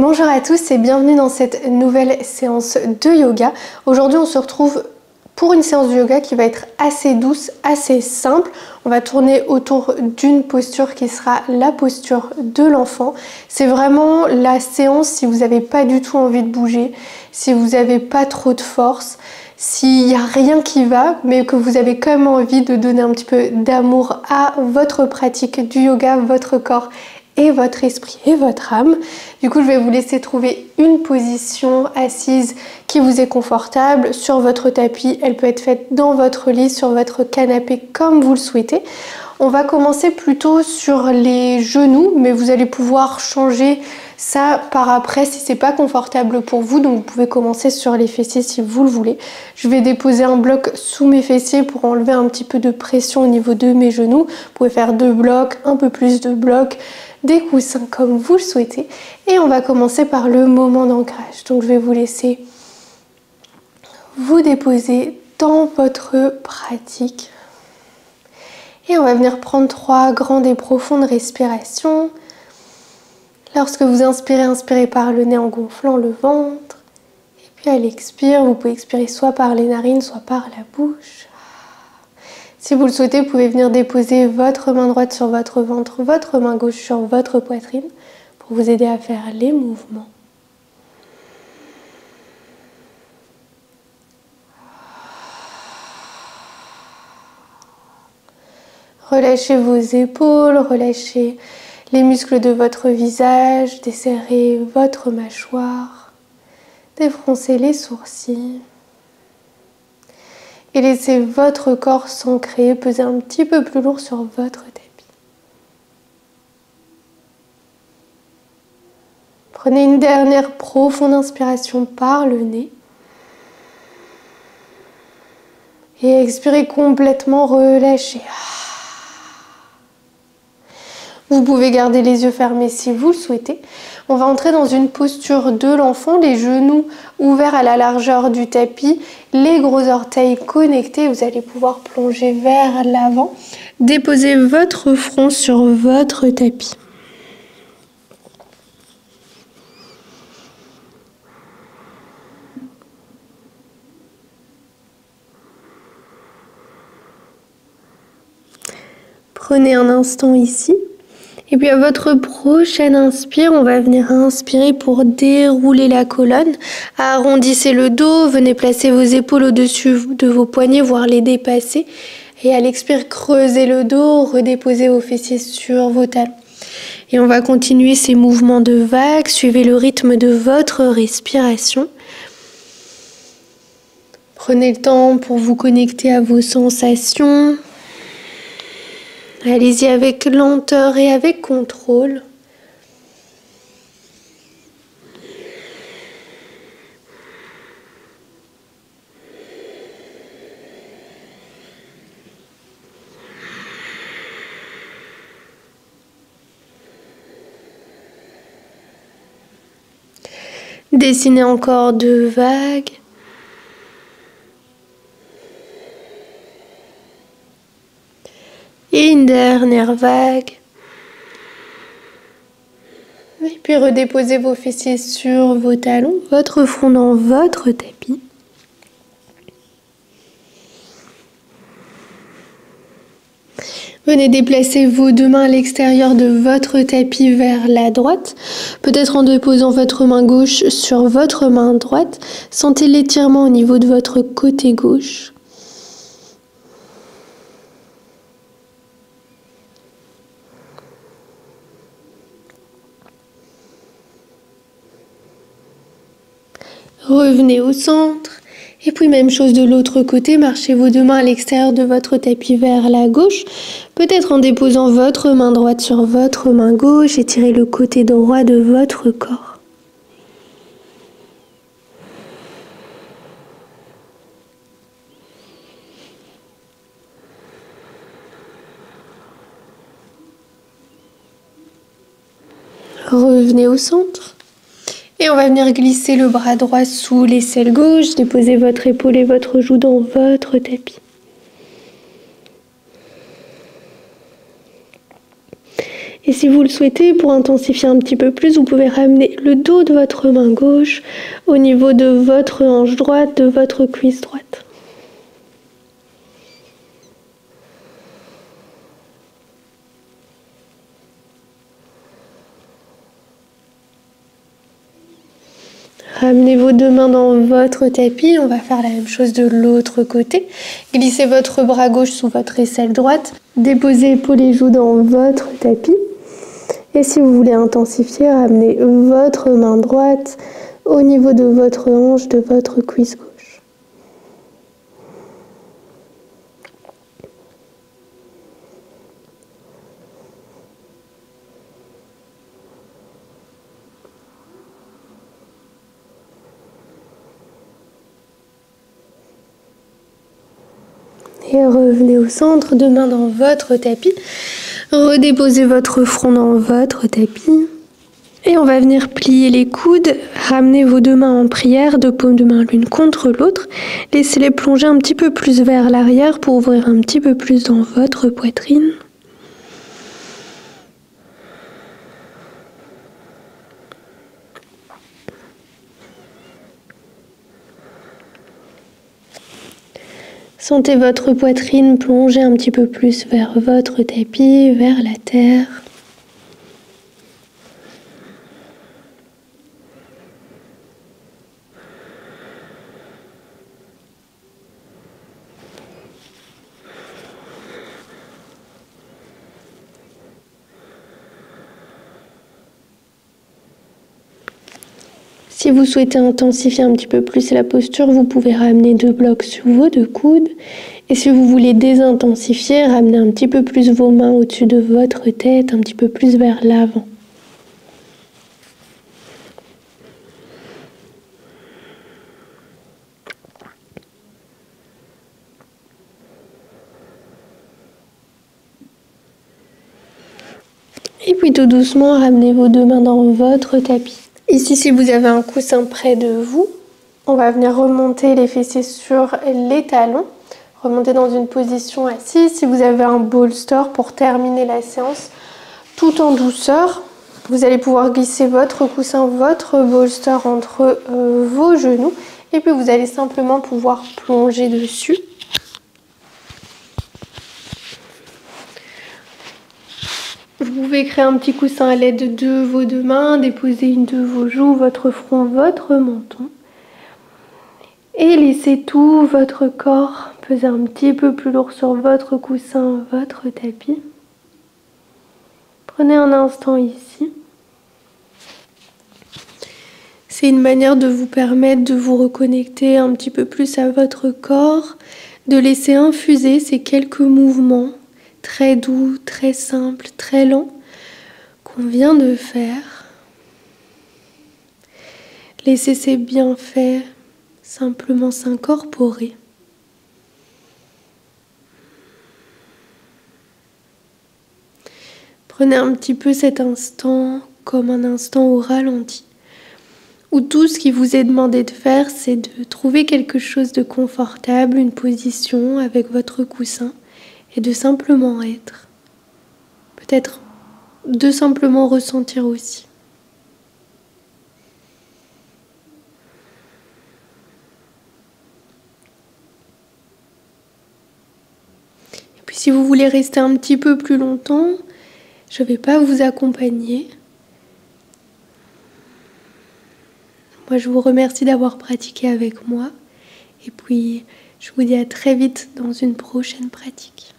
Bonjour à tous et bienvenue dans cette nouvelle séance de yoga. Aujourd'hui on se retrouve pour une séance de yoga qui va être assez douce, assez simple. On va tourner autour d'une posture qui sera la posture de l'enfant. C'est vraiment la séance si vous n'avez pas du tout envie de bouger, si vous n'avez pas trop de force, s'il n'y a rien qui va, mais que vous avez quand même envie de donner un petit peu d'amour à votre pratique du yoga, votre corps et votre esprit et votre âme. Du coup, je vais vous laisser trouver une position assise qui vous est confortable sur votre tapis. Elle peut être faite dans votre lit, sur votre canapé, comme vous le souhaitez. On va commencer plutôt sur les genoux, mais vous allez pouvoir changer ça par après si c'est pas confortable pour vous. Donc vous pouvez commencer sur les fessiers si vous le voulez. Je vais déposer un bloc sous mes fessiers pour enlever un petit peu de pression au niveau de mes genoux. Vous pouvez faire 2 blocs, un peu plus de blocs, des coussins comme vous le souhaitez. Et on va commencer par le moment d'ancrage. Donc je vais vous laisser vous déposer dans votre pratique. Et on va venir prendre 3 grandes et profondes respirations. Lorsque vous inspirez, inspirez par le nez en gonflant le ventre. Et puis à l'expire, vous pouvez expirer soit par les narines, soit par la bouche. Si vous le souhaitez, vous pouvez venir déposer votre main droite sur votre ventre, votre main gauche sur votre poitrine pour vous aider à faire les mouvements. Relâchez vos épaules, relâchez les muscles de votre visage, desserrez votre mâchoire, défroncez les sourcils. Et laissez votre corps s'ancrer, peser un petit peu plus lourd sur votre tapis. Prenez une dernière profonde inspiration par le nez. Et expirez complètement, relâchez. Vous pouvez garder les yeux fermés si vous le souhaitez. On va entrer dans une posture de l'enfant, les genoux ouverts à la largeur du tapis, les gros orteils connectés. Vous allez pouvoir plonger vers l'avant. Déposez votre front sur votre tapis. Prenez un instant ici. Et puis à votre prochaine inspire, on va venir inspirer pour dérouler la colonne. Arrondissez le dos, venez placer vos épaules au-dessus de vos poignets, voire les dépasser. Et à l'expire, creusez le dos, redéposez vos fessiers sur vos talons. Et on va continuer ces mouvements de vagues. Suivez le rythme de votre respiration. Prenez le temps pour vous connecter à vos sensations. Allez-y avec lenteur et avec contrôle. Dessinez encore 2 vagues. Et une dernière vague. Et puis redéposez vos fessiers sur vos talons, votre front dans votre tapis. Venez déplacer vos 2 mains à l'extérieur de votre tapis vers la droite, peut-être en déposant votre main gauche sur votre main droite. Sentez l'étirement au niveau de votre côté gauche. Revenez au centre. Et puis même chose de l'autre côté, marchez vos 2 mains à l'extérieur de votre tapis vers la gauche, peut-être en déposant votre main droite sur votre main gauche, étirez le côté droit de votre corps. Revenez au centre. Et on va venir glisser le bras droit sous l'aisselle gauche, déposer votre épaule et votre joue dans votre tapis. Et si vous le souhaitez, pour intensifier un petit peu plus, vous pouvez ramener le dos de votre main gauche au niveau de votre hanche droite, de votre cuisse droite. Ramenez vos deux mains dans votre tapis. On va faire la même chose de l'autre côté. Glissez votre bras gauche sous votre aisselle droite. Déposez épaules et joues dans votre tapis. Et si vous voulez intensifier, ramenez votre main droite au niveau de votre hanche, de votre cuisse gauche. Et revenez au centre, deux mains dans votre tapis. Redéposez votre front dans votre tapis. Et on va venir plier les coudes. Ramenez vos deux mains en prière, deux paumes de main l'une contre l'autre. Laissez-les plonger un petit peu plus vers l'arrière pour ouvrir un petit peu plus dans votre poitrine. Sentez votre poitrine plonger un petit peu plus vers votre tapis, vers la terre. Si vous souhaitez intensifier un petit peu plus la posture, vous pouvez ramener deux blocs sur vos deux coudes. Et si vous voulez désintensifier, ramenez un petit peu plus vos mains au-dessus de votre tête, un petit peu plus vers l'avant. Et puis tout doucement, ramenez vos deux mains dans votre tapis. Ici, si vous avez un coussin près de vous, on va venir remonter les fessiers sur les talons. Remonter dans une position assise. Si vous avez un bolster pour terminer la séance tout en douceur, vous allez pouvoir glisser votre coussin, votre bolster entre vos genoux. Et puis vous allez simplement pouvoir plonger dessus. Vous pouvez créer un petit coussin à l'aide de vos deux mains, déposer une de vos joues, votre front, votre menton. Et laissez tout votre corps peser un petit peu plus lourd sur votre coussin, votre tapis. Prenez un instant ici. C'est une manière de vous permettre de vous reconnecter un petit peu plus à votre corps, de laisser infuser ces quelques mouvements très doux, très simples, très lents qu'on vient de faire. Laissez ces bienfaits simplement s'incorporer. Prenez un petit peu cet instant comme un instant au ralenti, où tout ce qui vous est demandé de faire, c'est de trouver quelque chose de confortable, une position avec votre coussin, et de simplement être. Peut-être de simplement ressentir aussi. Et puis si vous voulez rester un petit peu plus longtemps, je ne vais pas vous accompagner. Moi, je vous remercie d'avoir pratiqué avec moi. Et puis, je vous dis à très vite dans une prochaine pratique.